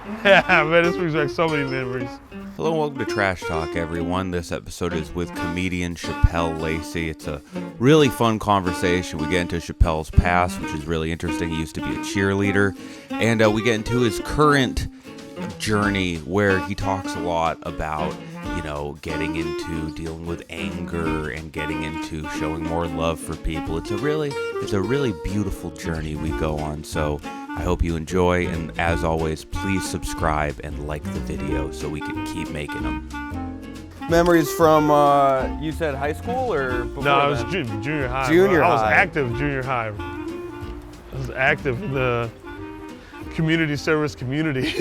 Yeah, man, this brings back so many memories. Hello and welcome to Trash Talk, everyone. This episode is with comedian Shapel Lacey. It's a really fun conversation. We get into Shapel's past, which is really interesting. He used to be a cheerleader. And we get into his current journey where he talks a lot about, getting into dealing with anger and getting into showing more love for people. It's a really beautiful journey we go on. So I hope you enjoy, and as always, please subscribe and like the video so we can keep making them. Memories from, you said high school or before? No, it was junior high. Junior high. I was active junior high. I was active in the community service community.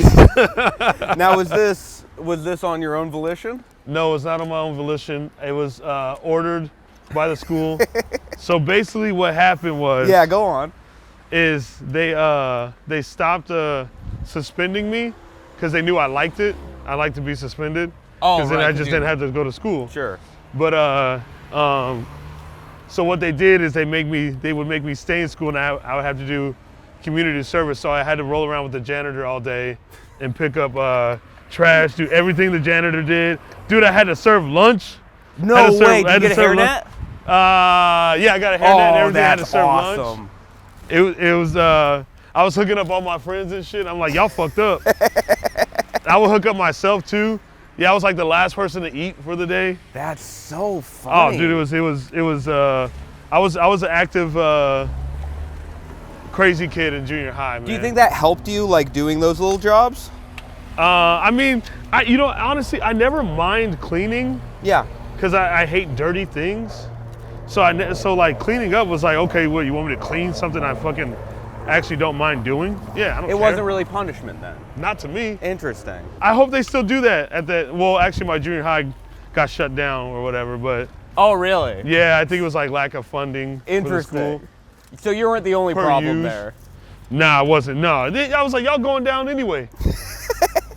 Now, was this on your own volition? No, it's not on my own volition. It was ordered by the school. So basically what happened was... Yeah, go on. Is they stopped suspending me because they knew I liked it. I like to be suspended. Oh, because then I just didn't have to go to school. Sure. But so what they did is they would make me stay in school, and I would have to do community service. So I had to roll around with the janitor all day and pick up trash, do everything the janitor did. Dude, I had to serve lunch. No way. Did you get a hairnet? Yeah, I got a hairnet and everything. I had to serve awesome. lunch. It was, I was hooking up all my friends and shit. I'm like, y'all fucked up. I would hook up myself too. Yeah, I was like the last person to eat for the day. That's so funny. Oh, dude, I was an active, crazy kid in junior high, man. Do you think that helped you, like, doing those little jobs? Honestly, I never mind cleaning. Yeah. Because I hate dirty things. So like cleaning up was like, okay, what, you want me to clean something I fucking actually don't mind doing? Yeah, I don't care. It wasn't really punishment then? Not to me. Interesting. I hope they still do that well, actually my junior high got shut down or whatever, but. Oh, really? Yeah, I think it was like lack of funding. Interesting. For the school. So you weren't the only problem there? Nah, I wasn't, no. I was like, y'all going down anyway.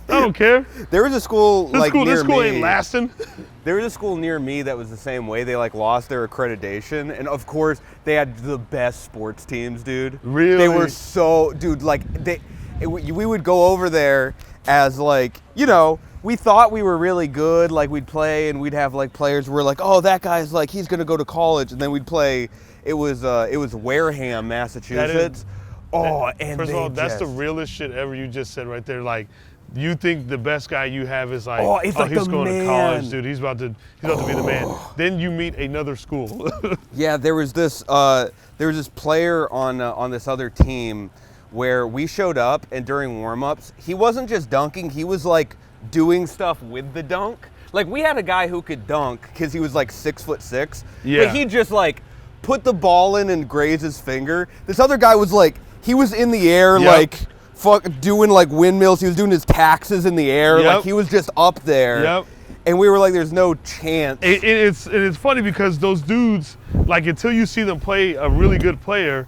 I don't care. There was a school near me. This school ain't lasting. There was a school near me that was the same way. They like lost their accreditation, and of course they had the best sports teams, dude. Really? They were so, dude. Like we would go over there as like, we thought we were really good. Like we'd play and we'd have like players. We're like, oh, that guy's like he's gonna go to college, and then we'd play. It was Wareham, Massachusetts. First of all, that's the realest shit ever you just said right there. Like, you think the best guy you have is like, he's going to college, dude. He's about to be the man. Then you meet another school. Yeah, there was this player on this other team where we showed up, and during warm-ups, he wasn't just dunking, he was like doing stuff with the dunk. Like we had a guy who could dunk because he was like 6'6". Yeah. But he just like put the ball in and grazed his finger. This other guy was like, he was in the air, like doing like windmills. He was doing his taxes in the air. Like he was just up there. Yep. And we were like, there's no chance. It's funny because those dudes, like until you see them play a really good player,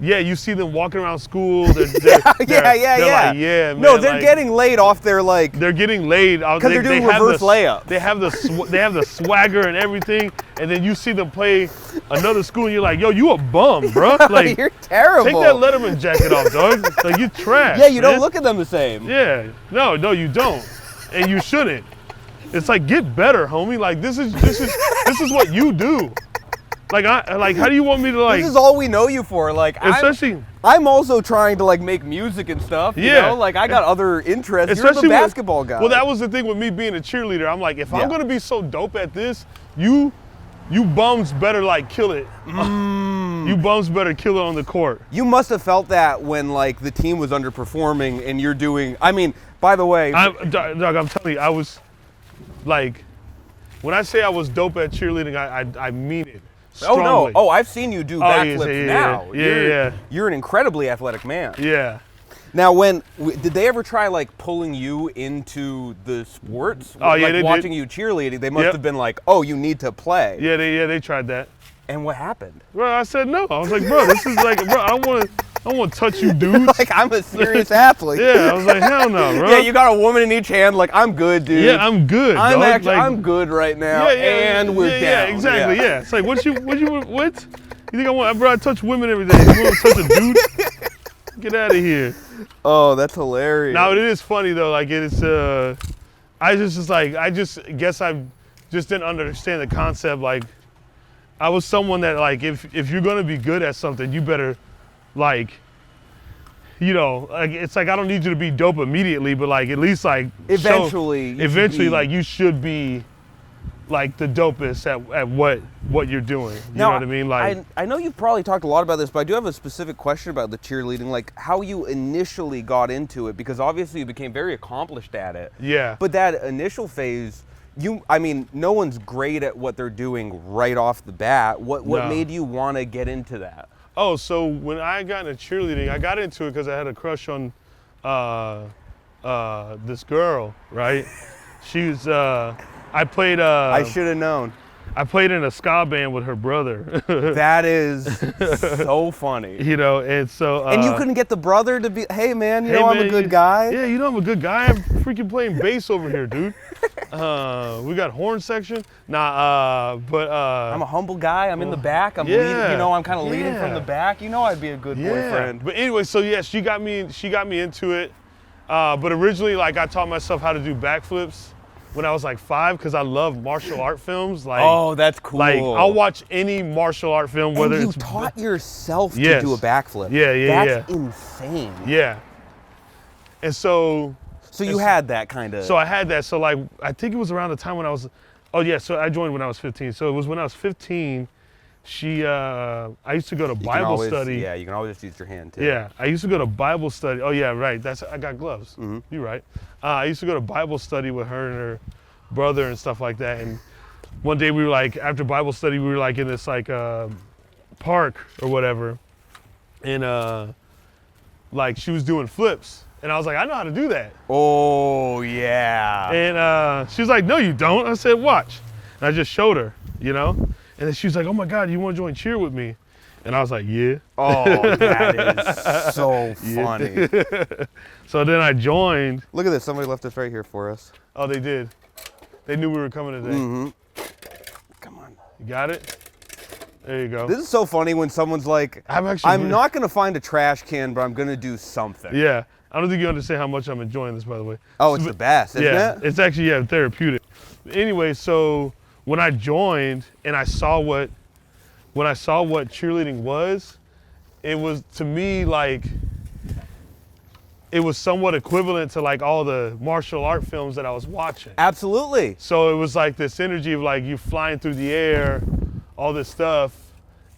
yeah, you see them walking around school. They're like, yeah, man. No, they're getting laid off their like. They're getting laid because they're doing reverse layups. They have the swagger and everything, and then you see them play another school, and you're like, yo, you a bum, bro. Like you're terrible. Take that Letterman jacket off, dog. Like you trash. Yeah, you don't look at them the same. Yeah, no, you don't, and you shouldn't. It's like get better, homie. Like this is what you do. Like how do you want me to like? This is all we know you for. Like, especially, I'm also trying to like make music and stuff. You know? Like I got other interests. Especially You're the basketball guy. Well, that was the thing with me being a cheerleader. I'm like, if I'm gonna be so dope at this, you bums better like kill it. You bums better kill it on the court. You must have felt that when like the team was underperforming and you're doing. I mean, by the way, Doug, I'm telling you, I was like, when I say I was dope at cheerleading, I mean it. Strongly. Oh no! Oh, I've seen you do backflips now. Yeah. You're an incredibly athletic man. Yeah. Now, did they ever try like pulling you into the sports? Oh yeah, they watching did. you cheerleading, they must have been like, "Oh, you need to play." Yeah, they tried that. And what happened? Bro, I said no. I was like, bro, this is like, bro, I don't want to touch you, dudes. Like, I'm a serious athlete. Yeah, I was like, hell no, bro. Yeah, you got a woman in each hand. Like, I'm good, dude. Yeah, I'm good. I'm good right now. And we're down. Yeah, exactly. Yeah. It's like, what? You think I want? Bro, I touch women every day. You want to touch a dude? Get out of here. Oh, that's hilarious. Now it is funny though. Like it's I just guess I just didn't understand the concept. Like I was someone that like if you're gonna be good at something, you better like. Like it's like I don't need you to be dope immediately, but like at least like eventually like you should be like the dopest at what you're doing. You know what I mean? Like I know you've probably talked a lot about this, but I do have a specific question about the cheerleading, like how you initially got into it, because obviously you became very accomplished at it. Yeah. But that initial phase, no one's great at what they're doing right off the bat. What made you want to get into that? Oh, so when I got into cheerleading, I got into it because I had a crush on this girl, right? She was, I played... I should have known. I played in a ska band with her brother. That is so funny. And so... and you couldn't get the brother to be, hey man, hey, I'm a good guy? Yeah, I'm a good guy. I'm freaking playing bass over here, dude. We got horn section. But I'm a humble guy. I'm in the back. I'm leading. I'm kind of leading from the back. I'd be a good boyfriend. But anyway, so yeah, she got me into it. But originally, like I taught myself how to do backflips when I was like 5 because I love martial art films. Like, oh, that's cool. Like I'll watch any martial art film, whether and you it's taught yourself to yes. do a backflip. Yeah. That's insane. Yeah. And so you had that kind of. So I had that. So like I think it was around the time when I was. Oh yeah. So I joined when I was 15. So it was when I was 15. I used to go to Bible study. Yeah, you can always just use your hand too. Yeah, I used to go to Bible study. Oh yeah, right. I got gloves. Mm-hmm. You're right. I used to go to Bible study with her and her brother and stuff like that. And one day we were like, after Bible study, we were like in this like park or whatever, and like she was doing flips, and I was like, I know how to do that. Oh yeah. And she was like, no, you don't. I said, watch. And I just showed her, And then she was like, oh my God, you want to join cheer with me? And I was like, yeah. Oh, that is so funny. So then I joined. Look at this. Somebody left this right here for us. Oh, they did. They knew we were coming today. Mm-hmm. Come on. You got it? There you go. This is so funny when someone's like, I'm not going to find a trash can, but I'm going to do something. Yeah. I don't think you understand how much I'm enjoying this, by the way. Oh, it's the best, isn't it? It's actually, therapeutic. Anyway, so when I joined and I saw what cheerleading was, it was to me like it was somewhat equivalent to like all the martial art films that I was watching. Absolutely. So it was like this energy of like you flying through the air, all this stuff,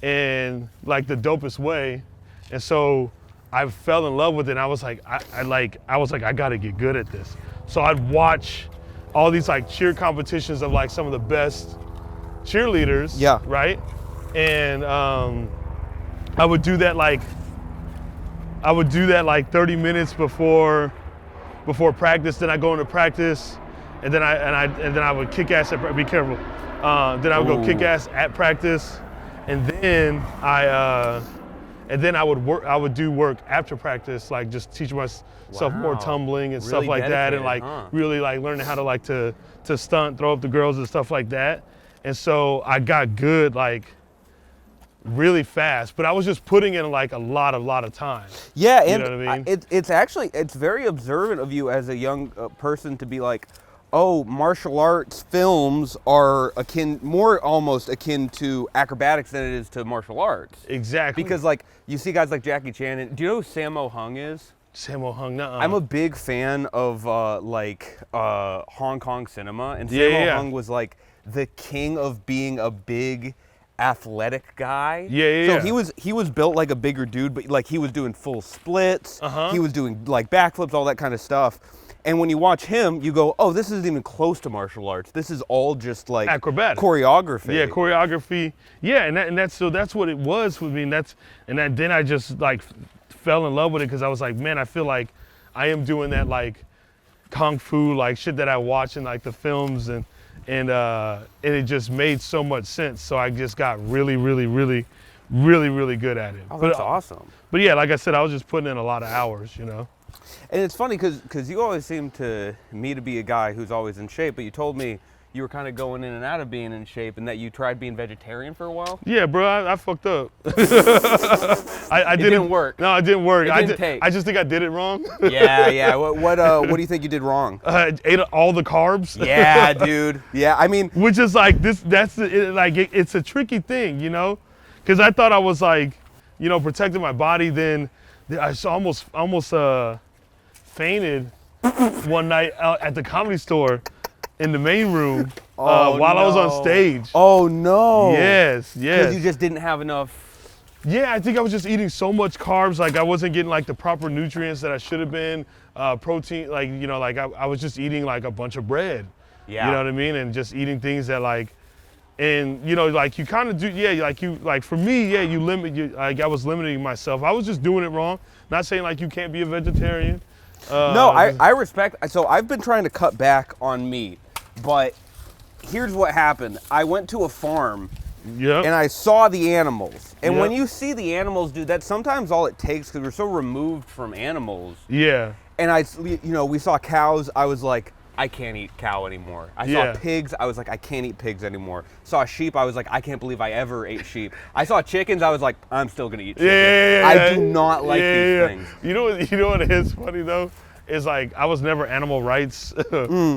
and like the dopest way. And so I fell in love with it. And I was like, I gotta get good at this. So I'd watch all these like cheer competitions of like some of the best cheerleaders. Yeah. Right. And I would do that like 30 minutes before practice. Then I go into practice, and then I would kick ass at. Be careful. Then I would go kick ass at practice, and then I would work. I would do work after practice, like just teach myself more tumbling and really stuff like that, and like huh? really like learning how to like to stunt, throw up the girls and stuff like that. And so I got good like really fast, but I was just putting in like a lot of time. Yeah, you and know what I mean? it's very observant of you as a young person to be like, oh, martial arts films are almost akin to acrobatics than it is to martial arts. Exactly. Because like you see guys like Jackie Chan, and do you know who Sammo Hung is? Sammo Hung, nuh-uh. I'm a big fan of Hong Kong cinema, and Sammo Hung was like the king of being a big athletic guy. So he was built like a bigger dude, but like he was doing full splits. He was doing like backflips, all that kind of stuff. And when you watch him, you go, oh, this isn't even close to martial arts. This is all just like acrobatic choreography. Yeah, choreography. Yeah, and that's what it was with me. Then I just like fell in love with it because I was like, man, I feel like I am doing that like kung fu like shit that I watch in like the films, and it just made so much sense. So I just got really good at it. Oh, that's awesome. But yeah, like I said, I was just putting in a lot of hours, And it's funny because you always seem to me to be a guy who's always in shape, but you told me you were kind of going in and out of being in shape, and that you tried being vegetarian for a while? Yeah, bro, I fucked up. I didn't work. No, it didn't work. It didn't take. I just think I did it wrong. Yeah. What do you think you did wrong? I ate all the carbs. Yeah, dude. Yeah, I mean, Which is like this. It's a tricky thing, you know, because I thought I was like, you know, protecting my body. Then I almost fainted one night out at the Comedy Store in the main room while I was on stage. Oh no. Yes. Because you just didn't have enough. Yeah, I think I was just eating so much carbs, like I wasn't getting like the proper nutrients that I should have been. Protein, like, you know, like I was just eating like a bunch of bread. Yeah. You know what I mean? And just eating things that like, and you know, like you kind of do, like for me, yeah, like I was limiting myself. I was just doing it wrong. Not saying like you can't be a vegetarian. No, I respect, so I've been trying to cut back on meat, but here's what happened. I went to a farm and I saw the animals. And when you see the animals, dude, that's sometimes all it takes because we're so removed from animals. Yeah. And we saw cows. I was like, I can't eat cow anymore. I saw pigs. I was like, I can't eat pigs anymore. Saw sheep. I was like, I can't believe I ever ate sheep. I saw chickens. I was like, I'm still gonna eat chicken. Yeah. I do not like these things. You know what is funny though? Is like I was never animal rights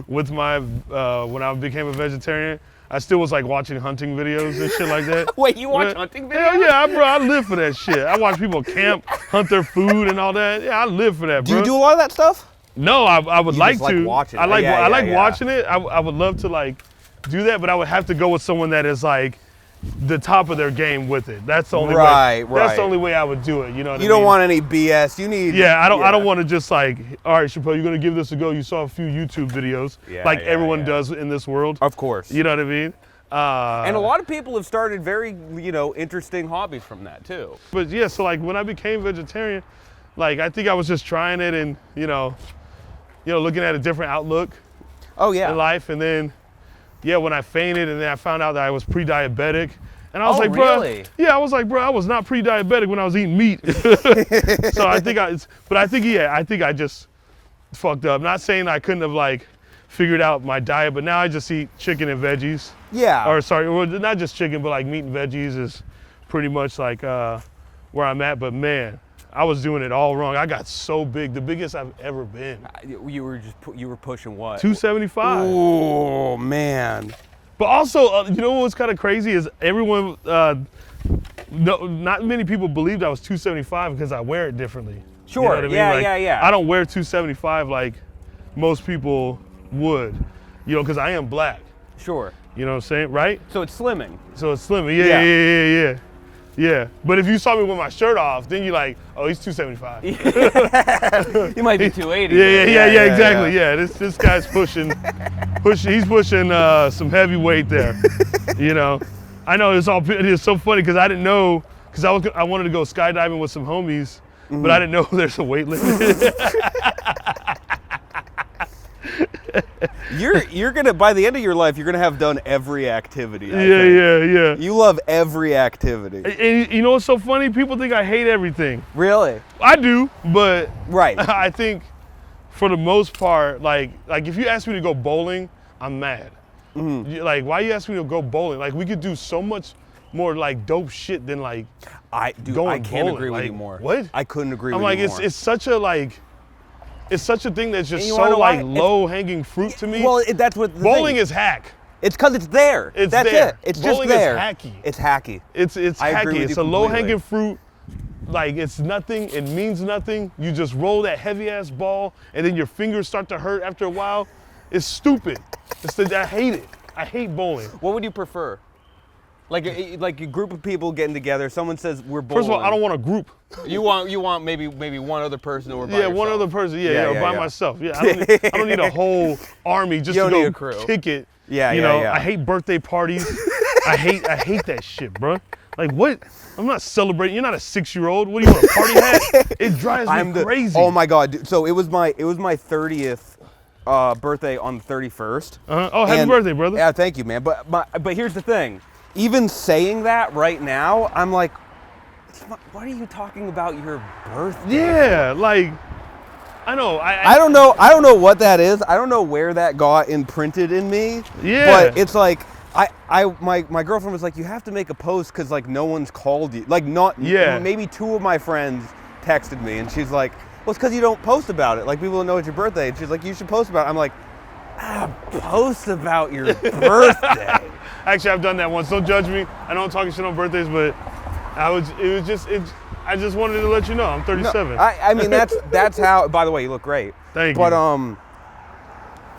with my when I became a vegetarian. I still was like watching hunting videos and shit like that. Wait, you watch hunting videos? Hell yeah, bro, I live for that shit. I watch people camp, hunt their food and all that. Yeah, I live for that, bro. Do you do a lot of that stuff? No, I would like just to. like watching it. I like Yeah, yeah. watching it. I would love to like do that, but I would have to go with someone that is like the top of their game with it. That's the only way. Right. That's the only way I would do it. You know what I mean? You don't want any BS. You need. Yeah, I don't want to just like, all right, Shapel, you're gonna give this a go. You saw a few YouTube videos, like everyone does in this world. Of course. You know what I mean? And a lot of people have started very, interesting hobbies from that too. But yeah, so like when I became vegetarian, like I think I was just trying it and looking at a different outlook. Oh yeah. In life, and then when I fainted and then I found out that I was pre-diabetic. And I was like, really? bro, yeah, I was like, bro, I was not pre-diabetic when I was eating meat. So I think I just fucked up. Not saying I couldn't have like figured out my diet, but now I just eat chicken and veggies. Yeah. Or sorry, well, not just chicken, but like meat and veggies is pretty much like where I'm at. But man, I was doing it all wrong. I got so big, the biggest I've ever been. You were pushing what? 275. Oh man. But also, you know what's kind of crazy is everyone, not many people believed I was 275 because I wear it differently. Sure, you know what I mean? Yeah. I don't wear 275 like most people would, because I am black. Sure. You know what I'm saying, right? So it's slimming. So it's slimming, yeah. But if you saw me with my shirt off, then you're like, oh, he's 275. You might be 280. Yeah, exactly. Yeah, this guy's pushing, he's pushing some heavy weight there. I know it's so funny because I didn't know, because I wanted to go skydiving with some homies, but I didn't know there's a weight limit. You're gonna, by the end of your life, you're gonna have done every activity. Yeah. You love every activity. And you know what's so funny? People think I hate everything. Really? I do, but right. I think for the most part, like if you ask me to go bowling, I'm mad. Like, why you ask me to go bowling? Like, we could do so much more like dope shit than like I can't bowling. agree with like, you more. What? I couldn't agree I'm with like, you more. it's such a like. It's such a thing that's just so like low-hanging fruit to me. Well, that's what bowling is hack. It's because it's there. It's that's there. it. It's bowling just there. Is hacky. It's hacky. It's hacky. It's a low-hanging fruit. Like, it's nothing. It means nothing. You just roll that heavy-ass ball, and then your fingers start to hurt after a while. It's stupid. I hate it. I hate bowling. What would you prefer? Like a group of people getting together. Someone says we're bowling. First of all, I don't want a group. You want maybe one other person or by yourself. One other person. By myself. Yeah, I don't need a whole army just to go kick it. Yeah. I hate birthday parties. I hate that shit, bro. Like, what? I'm not celebrating. You're not a 6-year-old. What do you want, a party hat? It drives me crazy. Oh my god, dude. So it was my 30th birthday on the 31st. Oh, happy birthday, brother. Yeah, thank you, man. But here's the thing. Even saying that right now, I'm like, what are you talking about your birthday? Yeah, like, I know. I don't know. I don't know what that is. I don't know where that got imprinted in me. Yeah. But it's like my girlfriend was like, you have to make a post because like no one's called you. Like not. Yeah. Maybe 2 of my friends texted me and she's like, well, it's because you don't post about it. Like people don't know it's your birthday. And she's like, you should post about it. I'm like, post about your birthday. Actually, I've done that once. Don't judge me. I know I'm talking shit on birthdays, but I just wanted to let you know I'm 37. No, I mean that's how. By the way, you look great. Thank you. But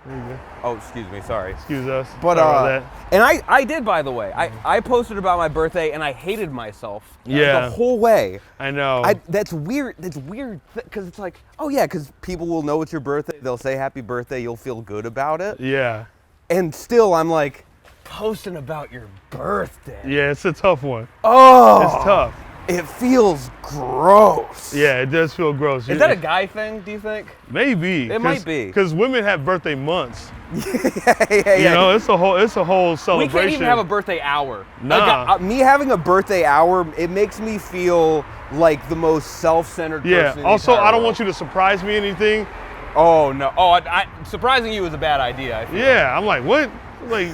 There you go. oh, excuse me, sorry. Excuse us. But Sorry about that. and I did, by the way. I posted about my birthday and I hated myself. Yeah. The whole way. I know. That's weird. That's weird because it's like, oh yeah, because people will know it's your birthday. They'll say happy birthday. You'll feel good about it. Yeah. And still, I'm like, posting about your birthday. Yeah, it's a tough one. Oh, It's tough. It feels gross. Yeah, it does feel gross. Is that a guy thing, do you think? Maybe. It might be. Because women have birthday months. yeah. You know, it's a whole celebration. We can't even have a birthday hour. Nah. Like, me having a birthday hour, it makes me feel like the most self-centered person. Yeah. in the Also, entire I don't world. want you to surprise me anything. Oh no. Oh, surprising you is a bad idea. I feel. Yeah. I'm like, what? Like,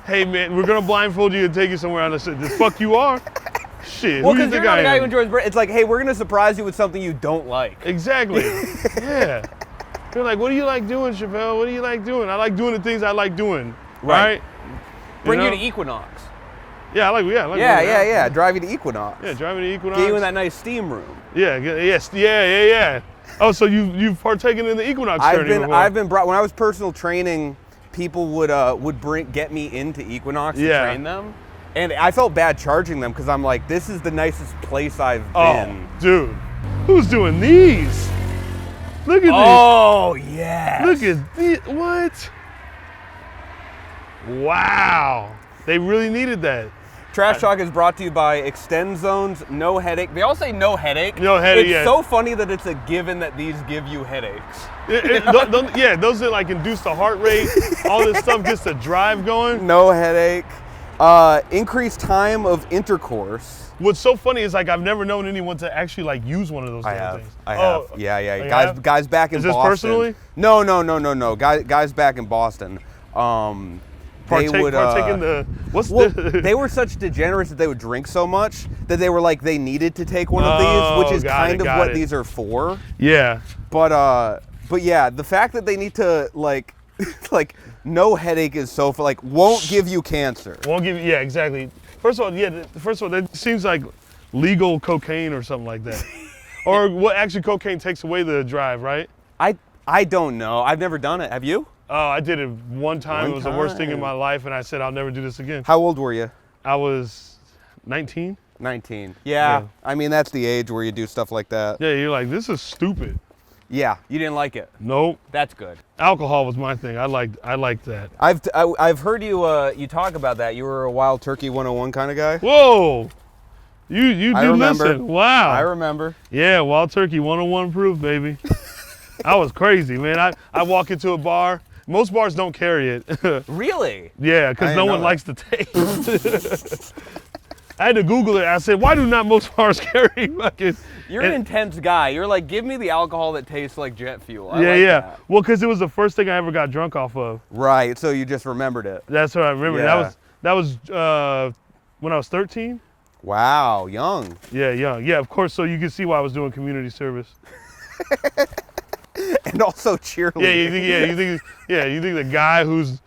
hey man, we're gonna blindfold you and take you somewhere on the shit. The fuck you are? Shit. Well, who you because think you're not I a guy am? who enjoys birthday. It's like, hey, we're gonna surprise you with something you don't like. Exactly. Yeah. They're like, what do you like doing, Shapel? What do you like doing? I like doing the things I like doing. Right. Bring know? you to Equinox. Yeah, I like doing that. Yeah. Drive you to Equinox. Yeah, driving to Equinox. Get you in that nice steam room. Yeah. Oh, so you've partaken in the Equinox journey before. I've been brought when I was personal training. People would get me into Equinox to train them, and I felt bad charging them because I'm like, this is the nicest place I've been. Oh, dude, who's doing these? Look at these. Oh yeah. Look at these. What? Wow. They really needed that. Trash Talk is brought to you by Extend Zones, no headache. They all say no headache. No headache, It's yeah. so funny that it's a given that these give you headaches. Those that like induce the heart rate. All this stuff gets the drive going. No headache. Increased time of intercourse. What's so funny is like I've never known anyone to actually like use one of those damn things. I have. Oh, Yeah. you Guys, have? guys back in Is this Boston. personally? No. Guys back in Boston. They would partake in the they were such degenerates that they would drink so much that they were like they needed to take one of these, which is kind of what these are for. Yeah. But yeah, the fact that they need to like no headache is so for like won't give you cancer. Won't give you, yeah, exactly. First of all, that seems like legal cocaine or something like that. Or what actually cocaine takes away the drive, right? I don't know. I've never done it. Have you? Oh, I did it one time. It was the worst thing in my life, and I said I'll never do this again. How old were you? I was 19. 19. Yeah. I mean, that's the age where you do stuff like that. Yeah, you're like, this is stupid. Yeah. You didn't like it. Nope. That's good. Alcohol was my thing. I liked that. I've heard you talk about that. You were a Wild Turkey 101 kind of guy. Whoa. You do remember. listen. Wow. I remember. Yeah, Wild Turkey 101 proof, baby. I was crazy, man. I walk into a bar. Most bars don't carry it. Really? Yeah, because no one likes the taste. I had to Google it. I said, why do not most bars carry fucking... You're an intense guy. You're like, give me the alcohol that tastes like jet fuel. I yeah. like that. Well, because it was the first thing I ever got drunk off of. Right, so you just remembered it. That's what I remember. Yeah. That was when I was 13. Wow, young. Yeah, young. Yeah, of course. So you can see why I was doing community service. And also cheerleading. You think the guy who's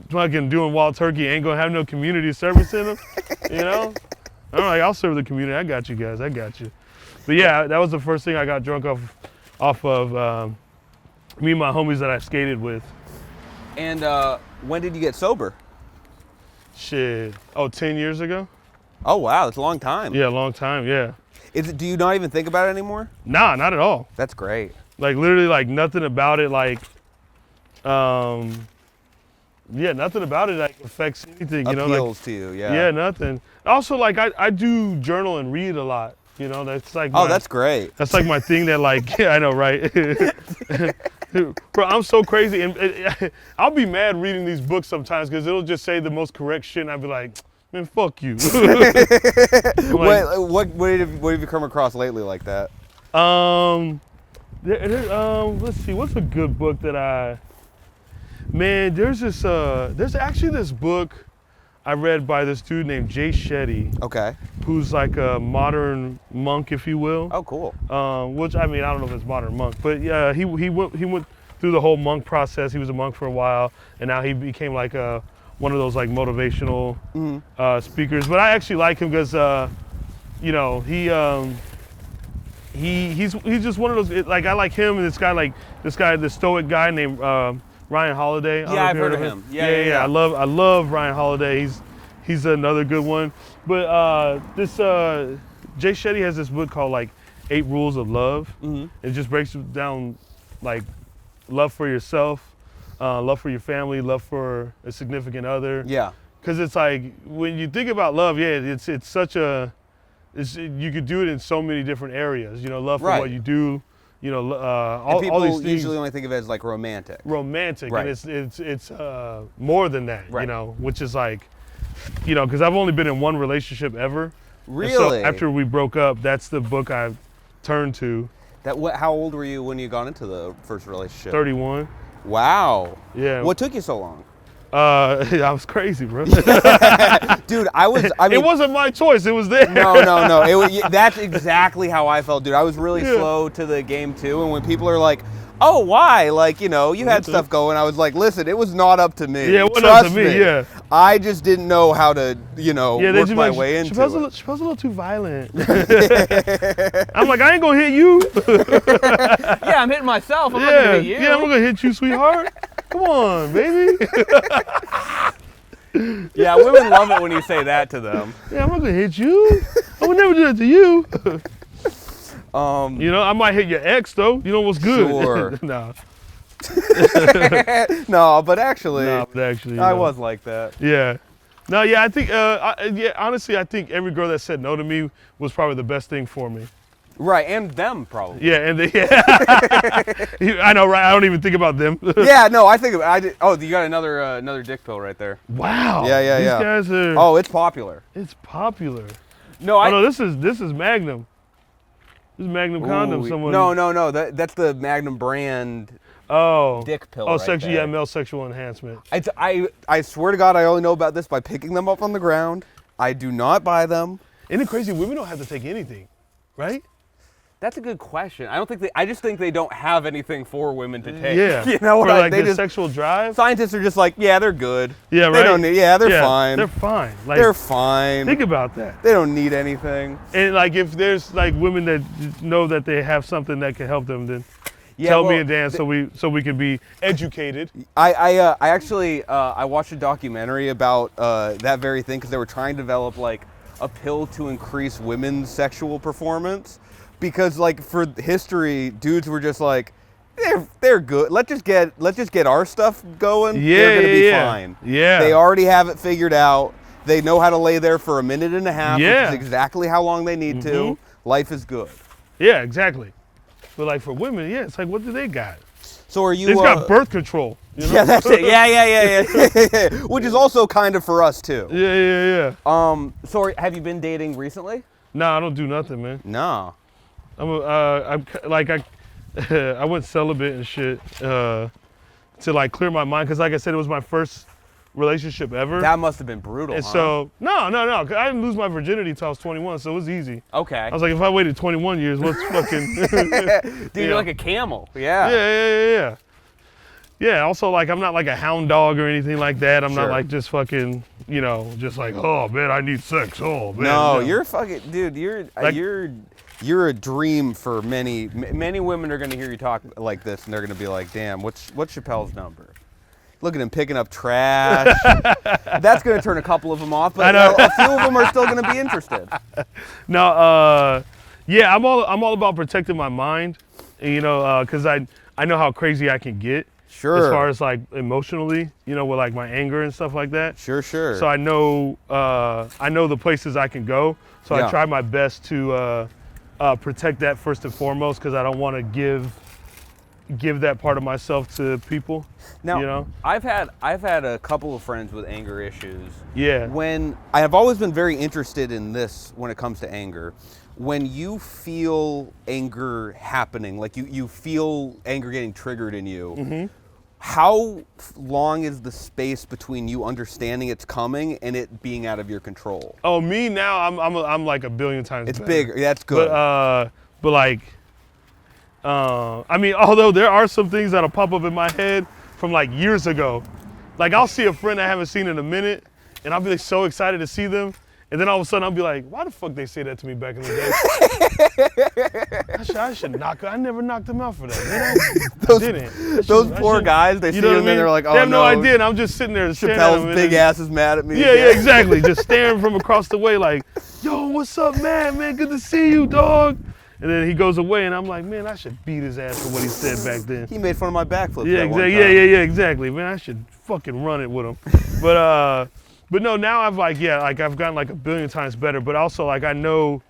fucking doing Wild Turkey ain't gonna have no community service in him? You know? I'm like, I'll serve the community. I got you guys. I got you. But yeah, that was the first thing I got drunk off of me and my homies that I skated with. And when did you get sober? Shit. 10 years ago? Oh wow, that's a long time. Yeah, a long time, yeah. Do you not even think about it anymore? Nah, not at all. That's great. Like literally like nothing about it like nothing about it like affects anything, you know, appeals to you, yeah. Yeah, nothing. Also like I do journal and read a lot, you know, that's like that's great. That's like my thing that like yeah, I know, right? Bro, I'm so crazy and I'll be mad reading these books sometimes because it'll just say the most correct shit and I'll be like, man, fuck you. What have you come across lately like that? Let's see, what's a good book that there's actually this book I read by this dude named Jay Shetty. Okay. Who's like a modern monk, if you will. Oh, cool. Which, I mean, I don't know if it's modern monk, but yeah, he went through the whole monk process. He was a monk for a while, and now he became like one of those like motivational speakers. But I actually like him because, you know, he's just one of those, like, I like him and this guy, the stoic guy named Ryan Holiday. Yeah, I've heard of him. Yeah. I love Ryan Holiday. He's another good one. But this Jay Shetty has this book called like 8 Rules of Love. It just breaks down like love for yourself, love for your family, love for a significant other. Yeah. Because it's like when you think about love, it's such a you could do it in so many different areas. You know, love for what you do. You know, all these things. Usually only think of it as like romantic. Romantic, right. And it's more than that. Right. You know, which is like, you know, because I've only been in one relationship ever. Really? And so after we broke up, that's the book I turned to. How old were you when you got into the first relationship? 31. Wow. Yeah. What took you so long? I was crazy, bro. Dude, I mean, it wasn't my choice. It was there. No. That's exactly how I felt, dude. I was really slow to the game too. And when people are like, "Oh, why?" Like, you know, you had stuff going. I was like, "Listen, it was not up to me. Yeah, it wasn't Trust up to me. Yeah. I just didn't know how to, you know, work my way into it." Chappelle's a little too violent. I'm like, I ain't gonna hit you. Yeah, I'm hitting myself. I'm not gonna hit you. Yeah, I'm gonna hit you, sweetheart. Come on, baby. Yeah, women love it when you say that to them. Yeah, I'm not gonna hit you. I would never do that to you. You know, I might hit your ex though. You know what's good? Sure. No. No, but actually, I was like that. Yeah. No, yeah, I think, honestly, I think every girl that said no to me was probably the best thing for me. Right, and them probably. Yeah, and I know, right? I don't even think about them. Yeah, no, I think oh, you got another dick pill right there. Wow. Yeah. These guys are. Oh, it's popular. It's popular. No, this is Magnum. This is Magnum condom. Someone. No. That's the Magnum brand. Oh. Dick pill. Oh, right male sexual enhancement. I swear to God, I only know about this by picking them up on the ground. I do not buy them. Isn't it crazy? Women don't have to take anything, right? That's a good question. I just think they don't have anything for women to take. Yeah. You know what? Like they the sexual drive. Scientists are just like, yeah, they're good. Yeah, right. They don't need. Yeah, they're fine. They're fine. Like, they're fine. Think about that. They don't need anything. And like, if there's like women that know that they have something that can help them, then tell me and Dan so we can be educated. I actually watched a documentary about that very thing because they were trying to develop like a pill to increase women's sexual performance. Because like for history, dudes were just like, they're good. Let's just get our stuff going. Yeah, they're gonna be fine. Yeah. They already have it figured out. They know how to lay there for a minute and a half, Yeah. which is exactly how long they need to. Life is good. Yeah, exactly. But like for women, it's like, what do they got? So are you? They've got birth control. You know? Yeah, that's it. Yeah. Which is also kind of for us too. Yeah. So have you been dating recently? No, I don't do nothing, man. No. I went celibate and shit to like clear my mind because, like I said, it was my first relationship ever. That must have been brutal. And huh? so no, 'cause I didn't lose my virginity until I was 21, so it was easy. Okay. I was like, if I waited 21 years, what's fucking? Dude, you're like a camel. Yeah. Yeah. Yeah. Also, like, I'm not like a hound dog or anything like that. I'm Sure. not like just fucking, you know, just like, oh man, I need sex. Oh man. No, you're fucking, dude. You're a dream for many women are gonna hear you talk like this, and they're gonna be like, damn, what's Chappelle's number? Look at him picking up trash. That's gonna turn a couple of them off, but a few of them are still gonna be interested. No, yeah, I'm all about protecting my mind, you know, because I know how crazy I can get. Sure. As far as like emotionally, you know, with like my anger and stuff like that. Sure. So I know the places I can go. So I try my best to protect that first and foremost because I don't want to give that part of myself to people. Now, you know? I've had a couple of friends with anger issues. Yeah. When I have always been very interested in this when it comes to anger. when you feel anger happening, like you feel anger getting triggered in you, how long is the space between you understanding it's coming and it being out of your control? Oh, me now, I'm like a billion times It's better. big. That's good. But like, I mean, although there are some things that'll pop up in my head from like years ago. Like I'll see a friend I haven't seen in a minute and I'll be like so excited to see them. And then all of a sudden I'll be like, why the fuck they say that to me back in the day? I should knock, I never knocked them out for that, man. I didn't. Those poor guys, they see them and they're like, oh they have no no, idea, and I'm just sitting there staring at them. Chappelle's big ass is mad at me. Yeah, yeah, exactly. Just staring from across the way like, yo, what's up, man, good to see you, dog. And then he goes away and I'm like, man, I should beat his ass for what he said back then. He made fun of my backflip. Yeah, exactly. Yeah, exactly. Man, I should fucking run it with him. But no, now I've like, I've gotten like a billion times better. But also like I know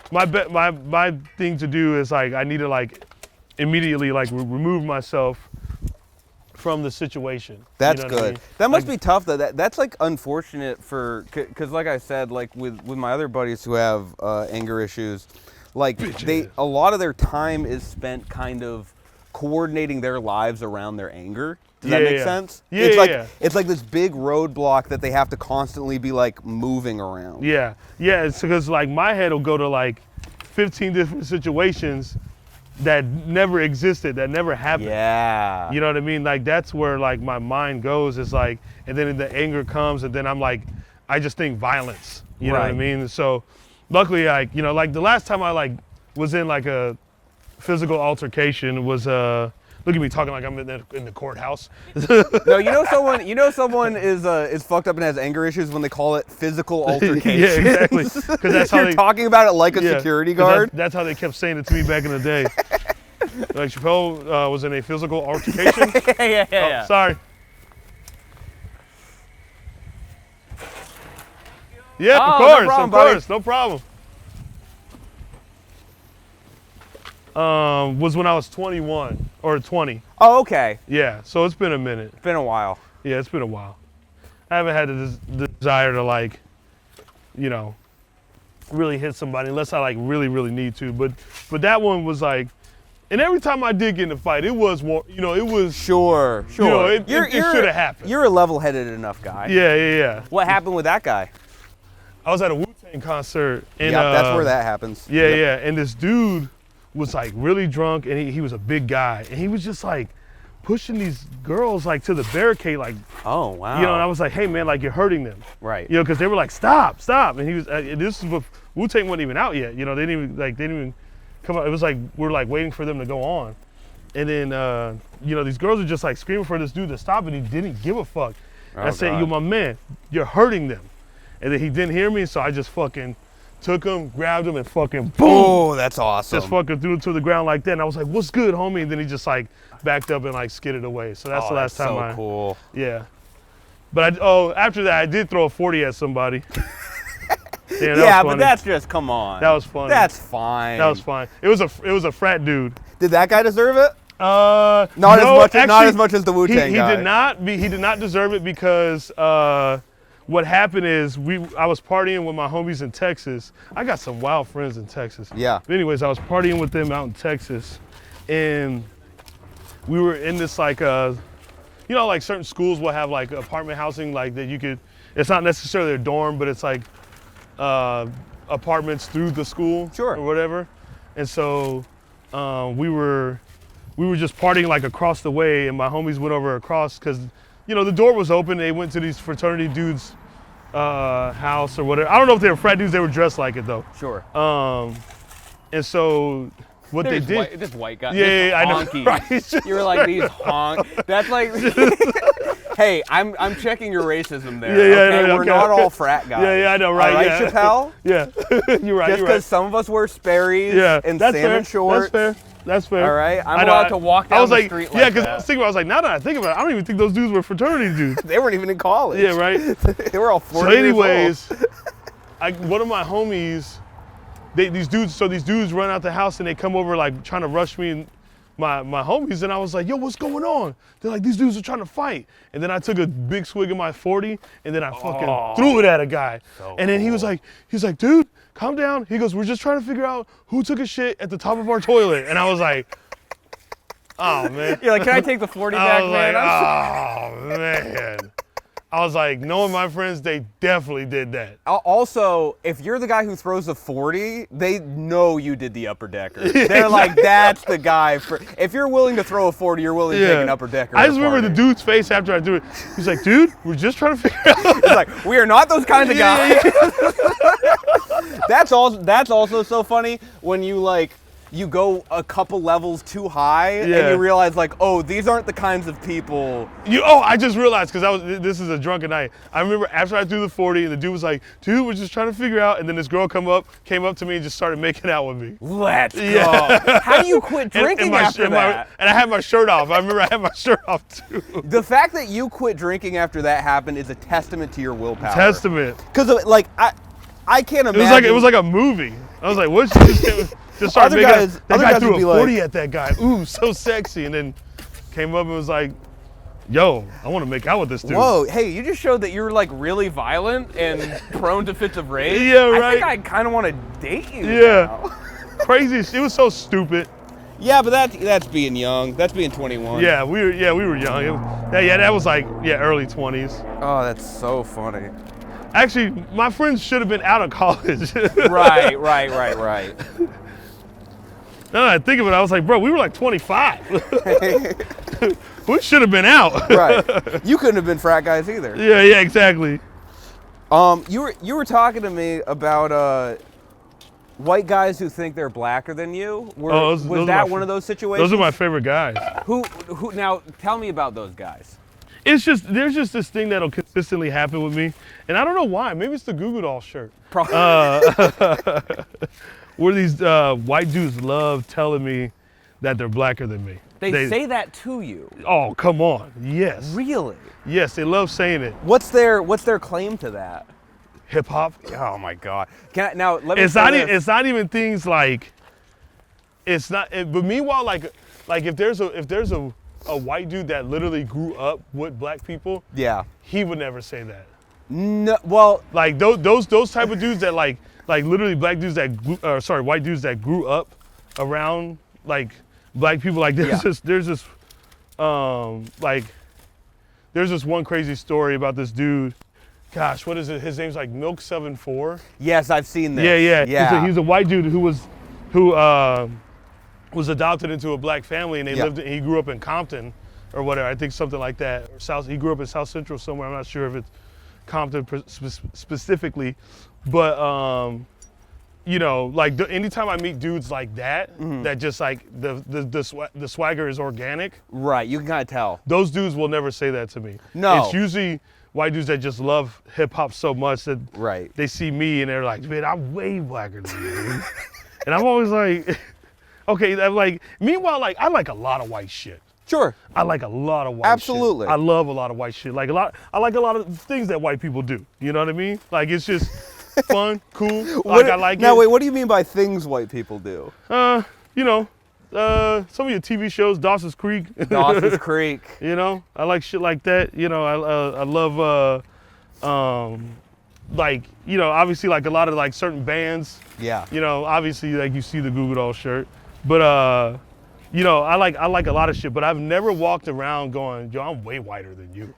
my thing to do is like I need to like immediately like remove myself from the situation. That's you know good. I mean? That must be tough though. That's like unfortunate for, cause like I said, like with my other buddies who have anger issues, like a lot of their time is spent kind of coordinating their lives around their anger. Does that make sense? Yeah, it's like this big roadblock that they have to constantly be like moving around. Yeah, it's because like my head will go to like 15 different situations that never existed, that never happened. Yeah. You know what I mean? Like that's where like my mind goes. It's like, and then the anger comes, and then I'm like, I just think violence. You know what I mean? So, luckily, like like the last time I like was in like a physical altercation was look at me talking like I'm in the courthouse. No, someone is fucked up and has anger issues when they call it physical altercation. Yeah, exactly. Because that's how you're talking about it like a security guard. That's how they kept saying it to me back in the day. Like Chappelle was in a physical altercation. Yeah. Sorry. Yeah, of course, no problem. Was when I was 21 or 20. Oh, okay. Yeah, so it's been a minute. It's been a while. Yeah, it's been a while. I haven't had the desire to like, really hit somebody unless I like really, really need to. But that one was like, and every time I did get in a fight, it was more, it was. Sure. It should have happened. You're a level-headed enough guy. Yeah. What happened with that guy? I was at a Wu-Tang concert. And, that's where that happens. Yeah. And this dude was like really drunk, and he was a big guy, and he was just like pushing these girls like to the barricade, like, oh wow, and I was like, hey man, like you're hurting them, right? Because they were like, stop, and he was. This is Wu-Tang wasn't even out yet, they didn't even come out. It was like we're like waiting for them to go on, and then these girls are just like screaming for this dude to stop, and he didn't give a fuck. I said, yo, my man, you're hurting them, and then he didn't hear me, so I just fucking took him, grabbed him, and fucking boom. Oh, that's awesome. Just fucking threw him to the ground like that. And I was like, what's good, homie? And then he just like backed up and like skidded away. So that's the last time so cool. Yeah. But after that, I did throw a 40 at somebody. Yeah, but that's just, come on. That was funny. That's fine. That was fine. It was a frat dude. Did that guy deserve it? Not as much as the Wu-Tang guy. He did not deserve it because what happened is I was partying with my homies in Texas. I got some wild friends in Texas. Yeah. But anyways, I was partying with them out in Texas, and we were in this like like certain schools will have like apartment housing like that you could. It's not necessarily a dorm, but it's like apartments through the school, sure, or whatever. And so we were just partying like across the way, and my homies went over across because. The door was open. They went to these fraternity dudes' house or whatever. I don't know if they were frat dudes. They were dressed like it though. Sure. And so what they did. This white guy. Yeah, I know. Right? You're like these honk. That's like. Hey, I'm checking your racism there. Yeah, okay, we're not all frat guys. Yeah, I know, right? All right, Chappelle. Yeah, you're right. Just because some of us wear Sperry's and salmon shorts. That's fair. All right, I'm allowed to walk down the street like that. Yeah, because I was thinking, now that I think about it, I don't even think those dudes were fraternity dudes. They weren't even in college. Yeah, right? They were all 40 years old. So anyways, one of my homies, these dudes run out the house and they come over like trying to rush me my homies, and I was like, yo, what's going on? They're like, these dudes are trying to fight. And then I took a big swig of my 40, and then I fucking threw it at a guy. And then he was like, dude, calm down. He goes, we're just trying to figure out who took a shit at the top of our toilet. And I was like, oh, man. You're like, can I take the 40 back, man? Oh, man. I was like, knowing my friends, they definitely did that. Also, if you're the guy who throws a 40, they know you did the upper decker. They're like, that's the guy. If you're willing to throw a 40, you're willing to take an upper decker. I just remember the dude's face after I do it. He's like, dude, we're just trying to figure out. He's like, we are not those kinds of guys. That's also so funny when you go a couple levels too high and you realize like, oh, these aren't the kinds of people. I just realized because this is a drunken night. I remember after I threw the 40 and the dude was like, dude, we're just trying to figure out. And then this girl came up to me and just started making out with me. Let's go. How do you quit drinking after that? And I had my shirt off. I remember I had my shirt off too. The fact that you quit drinking after that happened is a testament to your willpower. Testament. Because like I can't imagine. It was like a movie. I was like, what's just started making that guy threw a 40 at that guy. Ooh, so sexy. And then came up and was like, yo, I want to make out with this dude. Whoa, hey, you just showed that you're like really violent and prone to fits of rage. Yeah, right. I think I kind of want to date you. Yeah. Now. Crazy. It was so stupid. Yeah, but that's being young. That's being 21. Yeah, we were young. That was like early 20s. Oh, that's so funny. Actually, my friends should have been out of college. Right. Now that I think of it, I was like, bro, we were like 25. We should have been out. Right. You couldn't have been frat guys either. Yeah, exactly. You were talking to me about white guys who think they're blacker than you. Was that one of those situations? Those are my favorite guys. Who now tell me about those guys. There's just this thing that'll consistently happen with me, and I don't know why. Maybe it's the Goo Goo Doll shirt. Where these white dudes love telling me that they're blacker than me. They say that to you. Oh, come on. Yes. Really? Yes, they love saying it. What's their claim to that? Hip hop. Oh my God. Let me. It's not even things like. It's not. But meanwhile, like if there's a white dude that literally grew up with black people, he would never say that. No, well, like those type of dudes that like literally white dudes that grew up around like black people. Like there's this one crazy story about this dude. Gosh, what is it? His name's like Milk74. Yes, I've seen this. Yeah. He's a white dude who was adopted into a black family, and he grew up in Compton or whatever. I think something like that. He grew up in South Central somewhere. I'm not sure if it's Compton specifically, but like anytime I meet dudes like that, that just like the swagger is organic. Right, you can kind of tell. Those dudes will never say that to me. No. It's usually white dudes that just love hip hop so much that they see me and they're like, man, I'm way blacker than you, dude. And I'm always like, okay, I'm like, meanwhile, like I like a lot of white shit. Sure. I like a lot of white shit. Absolutely. I love a lot of white shit. I like a lot of things that white people do. You know what I mean? Like it's just fun, cool. I like it. Now wait, what do you mean by things white people do? Some of your TV shows, Dawson's Creek. Dawson's Creek. You know, I like shit like that. You know, I love obviously like a lot of like certain bands. Yeah. You know, obviously like you see the Goo Goo Doll shirt, but I like a lot of shit, but I've never walked around going, yo, I'm way whiter than you.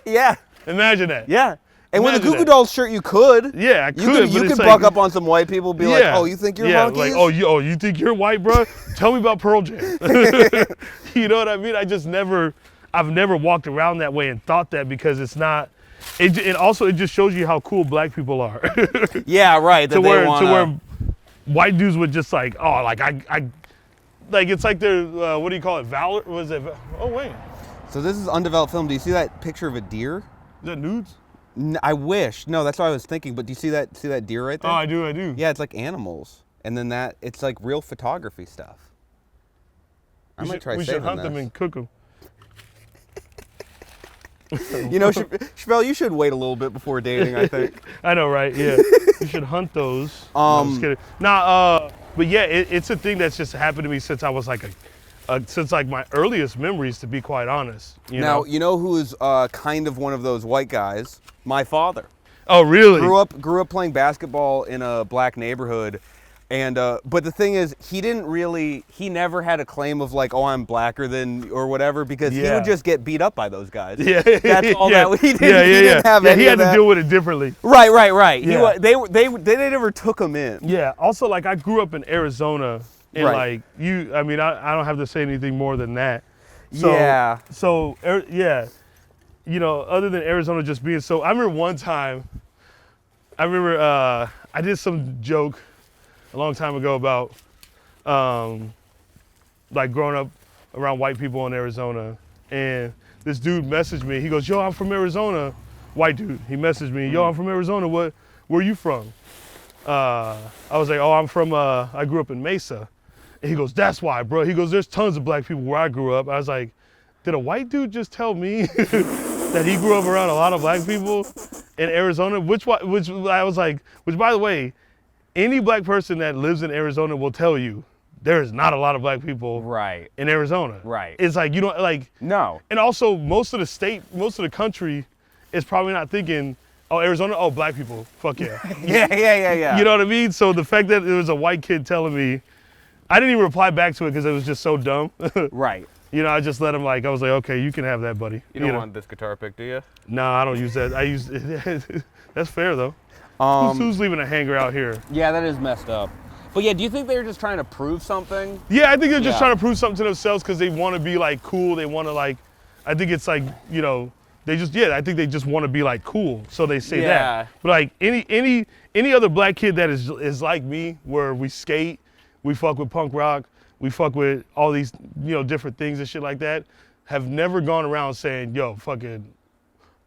Yeah. Imagine that. Yeah. And with the Goo Goo Doll shirt, you could. Yeah, I could. You could buck up on some white people, be like, oh, you think you're monkeys? Like, you think you're white, bro? Tell me about Pearl Jam. You know what I mean? I've never walked around that way and thought that because it's not. It also just shows you how cool black people are. Yeah, right. To where white dudes would just like, oh, like I like it's like they're what do you call it? Valor? Was it? Oh wait. So this is undeveloped film. Do you see that picture of a deer? Is that nudes? I wish. No, that's what I was thinking. But do you see that deer right there? Oh, I do. Yeah, it's like animals, and then it's like real photography stuff. I might try. We should hunt them and cook them. You know, Shapel, you should wait a little bit before dating, I think. I know, right? Yeah. You should hunt those. No, I'm just kidding. Nah, But yeah, it's a thing that's just happened to me since I was like since like my earliest memories, to be quite honest. You Now, know? you know who is kind of one of those white guys? My father. Oh, really? Grew up playing basketball in a black neighborhood, and but the thing is, he never had a claim of like, oh, I'm blacker than or whatever, because he would just get beat up by those guys. Yeah, That's all yeah. that he didn't have. Yeah, any he had of that. to deal with it differently. Right. Yeah. They never took him in. Yeah. Also, like I grew up in Arizona, and Right. like I mean, I don't have to say anything more than that. So, Yeah. So yeah, you know, other than Arizona just being so, I remember one time. I remember I did some joke a long time ago about like growing up around white people in Arizona, and this dude messaged me. He goes, "Yo, I'm from Arizona." White dude. He messaged me, "Yo, I'm from Arizona. Where are you from?" I was like, "Oh, I'm from. I grew up in Mesa." And he goes, "That's why, bro." He goes, "There's tons of black people where I grew up." I was like, "Did a white dude just tell me that he grew up around a lot of black people in Arizona?" Which I was like, which by the way, any black person that lives in Arizona will tell you there is not a lot of black people Right. in Arizona. Right. It's like you don't like. No. And also, most of the country is probably not thinking, "Oh, Arizona, oh, black people, fuck yeah." Yeah. You know what I mean? So the fact that there was a white kid telling me, I didn't even reply back to it because it was just so dumb. Right. You know, I just let him I was like, "Okay, you can have that, buddy." You don't know? want this guitar pick, do you? No, I don't use that. I use, that's fair though. Who's leaving a hanger out here? Yeah, that is messed up. But yeah, do you think they're just trying to prove something? Yeah, I think they're just Yeah. trying to prove something to themselves because they want to be like cool. They want to like, I think it's like, you know, I think they just want to be like cool. So they say Yeah. that. But like any other black kid that is like me, where we skate, we fuck with punk rock, we fuck with all these, you know, different things and shit like that, have never gone around saying, "Yo, fucking,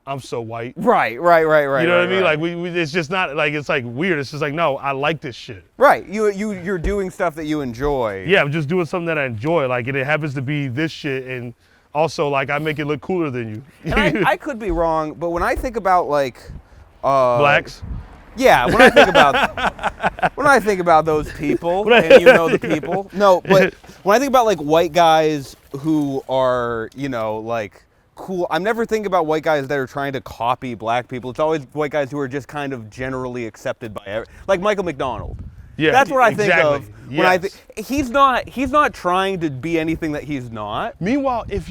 I'm so white." Right. You know what I mean? Right. Like we it's just not like, it's like weird. It's just like, no, I like this shit. Right. You're doing stuff that you enjoy. Yeah, I'm just doing something that I enjoy. Like, and it happens to be this shit, and also like I make it look cooler than you. And I could be wrong, but when I think about like Blacks. yeah, when I think about those people, and you know the people. No, but when I think about like white guys who are, you know, like cool, I'm never thinking about white guys that are trying to copy black people. It's always white guys who are just kind of generally accepted by like Michael McDonald. Yeah, That's what I think exactly. of when I Yes. think he's not trying to be anything that he's not. Meanwhile, if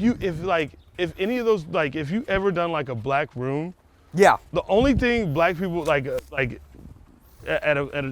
any of those, like, if you ever done like a black room, Yeah. the only thing black people like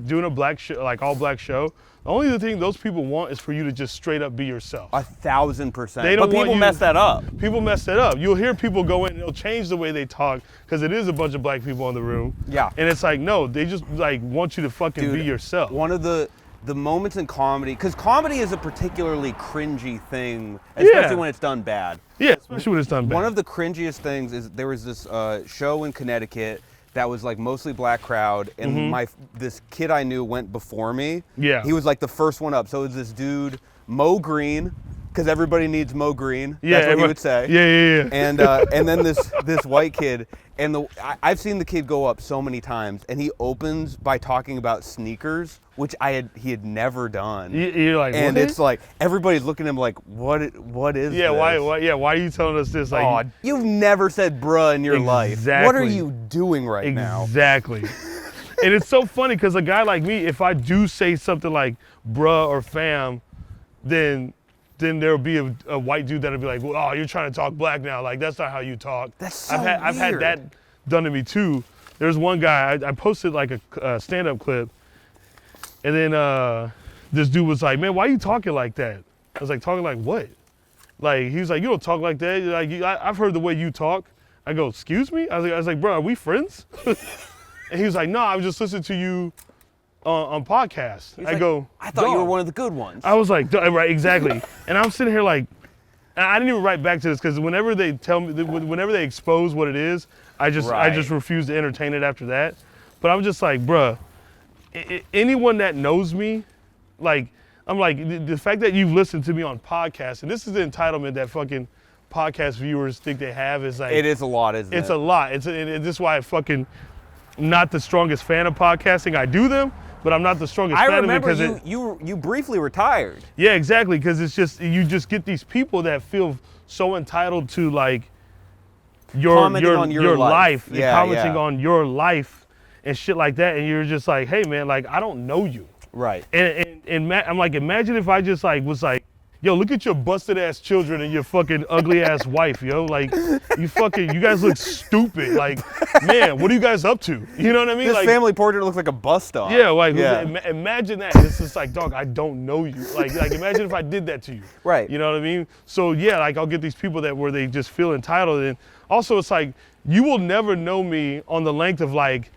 doing a black show, like all black show, the only thing those people want is for you to just straight up be yourself. 1,000%. They don't but want people you- mess that up. People mess that up. You'll hear people go in and they'll change the way they talk because it is a bunch of black people in the room. Yeah. And it's like, no, they just like want you to fucking Dude, be yourself. One of the moments in comedy, because comedy is a particularly cringy thing, especially when it's done bad. Yeah, especially when it's done bad. One of the cringiest things is there was this show in Connecticut that was like mostly black crowd, and this kid I knew went before me. Yeah. He was like the first one up. So it was this dude, Mo Green, because everybody needs Mo Green. Yeah, That's what he would say. Yeah. And then this white kid, and I've seen the kid go up so many times, and he opens by talking about sneakers, which he had never done. You're like, And what? it's like everybody's looking at him like, what is Yeah, this? why are you telling us this? Like, Aw, you've never said bruh in your life. What are Exactly. you doing right now? Exactly. And it's so funny because a guy like me, if I do say something like bruh or fam, then there'll be a white dude that'll be like, well, "Oh, you're trying to talk black now. Like, that's not how you talk." That's so I've had weird. that done to me too. There's one guy, I posted like a stand-up clip, and then this dude was like, "Man, why are you talking like that?" I was like, "Talking like what?" Like, he was like, "You don't talk like that. Like, I've heard the way you talk." I go, "Excuse me?" I was like, "Bro, are we friends?" And he was like, "No, I was just listening to you on podcasts." He's I like, go, I thought you were "Dog." one of the good ones. I was like, "Duh," right, exactly. And I'm sitting here like, and I didn't even write back to this because whenever they tell me, whenever they expose what it is, I just refuse to entertain it after that. But I'm just like, bruh, anyone that knows me, like, I'm like, the fact that you've listened to me on podcasts, and this is the entitlement that fucking podcast viewers think they have, is like, It is a lot, isn't it? it's a lot. This is why I fucking not the strongest fan of podcasting. I do them, but I'm not the strongest I fan remember of it you briefly retired. Yeah, exactly, because it's just you just get these people that feel so entitled to like Commenting on your life. and Yeah, commenting yeah. on your life and shit like that, and you're just like, hey man, like I don't know you. Right. And I'm like, imagine if I just like was like, yo, look at your busted ass children and your fucking ugly ass wife, yo. Like, you guys look stupid. Like, man, what are you guys up to? You know what I mean? This like, family portrait looks like a bus stop. yeah, like, Yeah. imagine that. It's just like, dog, I don't know you. Like, imagine if I did that to you. Right. You know what I mean? So yeah, like I'll get these people that where they just feel entitled, and also it's like you will never know me on the length of like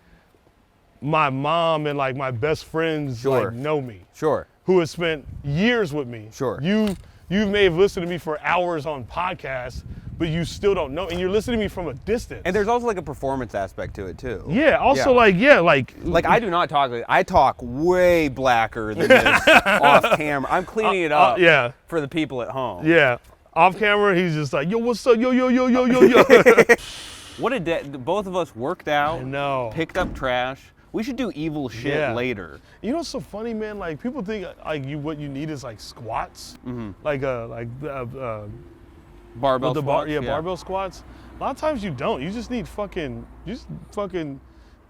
my mom and like my best friends Sure. like know me. Sure. Who has spent years with me. Sure. You may have listened to me for hours on podcasts, but you still don't know, and you're listening to me from a distance. And there's also like a performance aspect to it too. yeah. Also, Yeah. like I do not talk. I talk way blacker than this off camera. I'm cleaning it up. yeah. For the people at home. Yeah. Off camera, he's just like, yo, what's up? Yo, yo, yo, yo, yo, yo. What a day! Both of us worked out. No. Picked up trash. We should do evil shit Yeah. later. You know what's so funny, man? Like people think like what you need is like squats, like Barbell with the squats. barbell squats. A lot of times you don't. You just need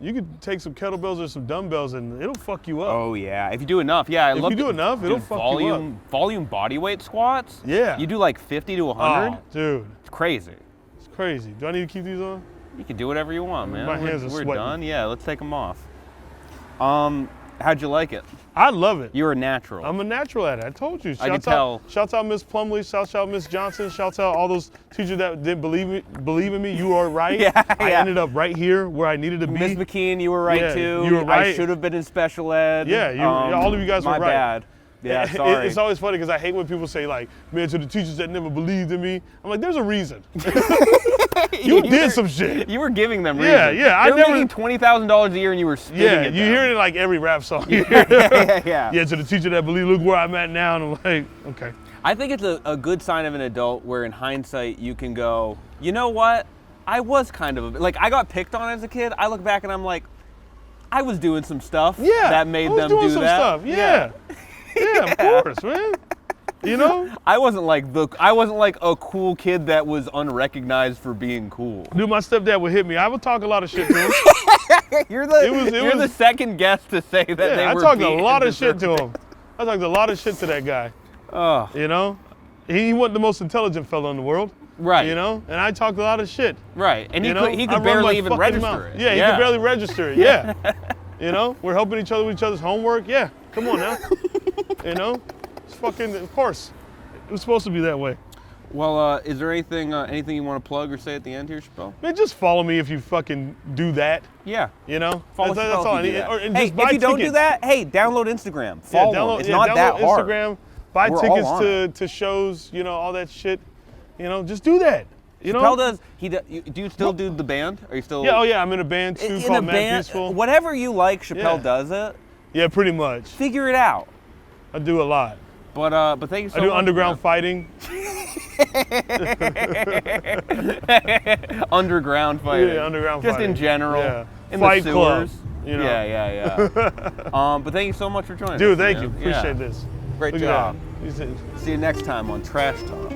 you could take some kettlebells or some dumbbells and it'll fuck you up. Oh yeah, if you do enough, yeah. If you do enough, it'll fuck you up. Volume body weight squats. Yeah. You do like 50 to 100. Oh, dude, It's crazy. it's crazy. Do I need to keep these on? You can do whatever you want, man. My hands are We're sweating. done. Yeah, let's take them off. How'd you like it? I love it. You're a natural. I'm a natural at it. I told you. I can tell. Shouts out Miss Plumley. Shouts out Miss Johnson. Shouts out all those teachers that didn't believe in me. You are right. Yeah, I yeah. ended up right here where I needed to be. Miss McKeon, you were right Yeah, too. you were right. I should have been in special ed. Yeah, all of you guys were my right. bad. Yeah, sorry. It's always funny because I hate when people say like, man, to the teachers that never believed in me. I'm like, there's a reason. You did some shit. You were giving them Yeah, reasons. yeah, I They were never- making $20,000 a year and you were spitting Yeah, at you them. hear it in like every rap song. Yeah. Yeah, to the teacher that believe, look where I'm at now. And I'm like, okay. I think it's a good sign of an adult where in hindsight you can go, you know what? I was kind of, like I got picked on as a kid. I look back and I'm like, I was doing some stuff Yeah, that made I was them doing do some that. stuff. Yeah. Yeah, of course, man. You know? I wasn't like a cool kid that was unrecognized for being cool. Dude, my stepdad would hit me. I would talk a lot of shit to him. You're the It was- the second guest to say that they Yeah, I were talked a being lot of shit deserving. to him. I talked a lot of shit to that guy. Oh, You know? He wasn't the most intelligent fella in the world. right. You know? And I talked a lot of shit. Right. And he You know? could I run barely my even fucking register mouth. it. Yeah, he could barely register it. Yeah. You know? We're helping each other with each other's homework. Yeah. Come on now. You know? It's fucking, of course. It was supposed to be that way. Well, is there anything you want to plug or say at the end here, Shapel? Man, just follow me if you fucking do that. Yeah. You know? Follow that's Shapel all I if you need. do that. And Hey, just buy if you don't do tickets. that, hey, download Instagram. Follow him. It's not that download hard. Instagram, buy We're all tickets on to shows, you know, all that shit. You know, just do that. You know? Shapel does. Do you still do the band? Are you still? Yeah, oh yeah, I'm in a band too In called a Mad band, Peaceful. whatever you like, Shapel Yeah. does it. Yeah, pretty much. Figure it out. I do a lot. But thank you so I much. do underground fighting. Underground fighting. Yeah, underground Just fighting. in general. Yeah. In Fight the club, sewers. you know. Yeah. But thank you so much for joining us. Dude, thank man. you. Appreciate Yeah. this. Great Look job. at that. See you next time on Trash Talk.